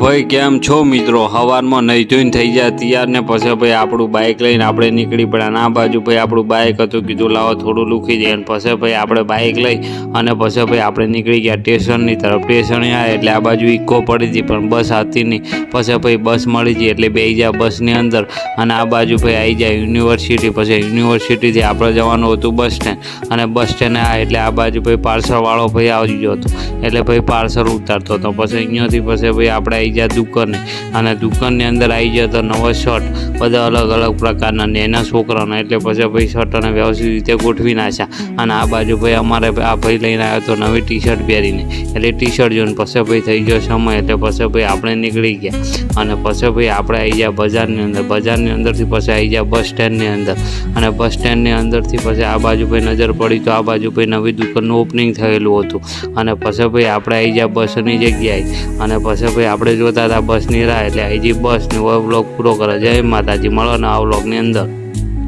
ભાઈ કેમ છો મિત્રો? સવારમાં નહીં ધોઈને થઈ જાય તૈયાર ને પછી ભાઈ આપણું બાઇક લઈને આપણે નીકળી પડ્યા. આ બાજુ ભાઈ આપણું બાઇક હતું, કીધું લાવો થોડું લૂખી દઈએ. અને પછી ભાઈ આપણે બાઇક લઈ અને પછી ભાઈ આપણે નીકળી ગયા સ્ટેશનની તરફ. સ્ટેશને આવ્યા એટલે આ બાજુ ઇકો પડી હતી પણ બસ હતી નહીં. પછી ભાઈ બસ મળી ગઈ એટલે બેસી જાય બસની અંદર અને આ બાજુ ભાઈ આવી જાય યુનિવર્સિટી. પછી યુનિવર્સિટીથી આપણે જવાનું હતું બસ સ્ટેન્ડ અને બસ સ્ટેન્ડ આવ્યા એટલે આ બાજુ ભાઈ પાર્સલવાળો ભાઈ આવી ગયો હતો એટલે ભાઈ પાર્સલ ઉતારતો હતો. પછી અહીંયાથી પછી ભાઈ આપણે આવી ગયા દુકાને અને દુકાનની અંદર આવી ગયા તો નવો શર્ટ બધા અલગ અલગ પ્રકારના નેના છોકરાના એટલે પછી ભાઈ શર્ટ અને વ્યવસ્થિત રીતે ગોઠવી નાખ્યા. અને આ બાજુ ભાઈ અમારે આ ભાઈ લઈને આવ્યો તો નવી ટી શર્ટ પહેરીને એટલે ટી શર્ટ જોઈને પછી ભાઈ થઈ ગયો સમય એટલે પછી ભાઈ આપણે નીકળી ગયા અને પછી ભાઈ આપણે આવી ગયા બજારની અંદરથી પછી આવી ગયા બસ સ્ટેન્ડની અંદર અને બસ સ્ટેન્ડની અંદરથી પછી આ બાજુ ભાઈ નજર પડી તો આ બાજુ ભાઈ નવી દુકાનનું ઓપનિંગ થયેલું હતું અને પછી ભાઈ આપણે આવી ગયા બસની જગ્યાએ અને પછી ભાઈ આપણે જોતા હતા બસની રાહ એટલે આવી બસની વ્લોગ પૂરો કરે. જય માતાજી, મળો ને આ વ્લોગની અંદર.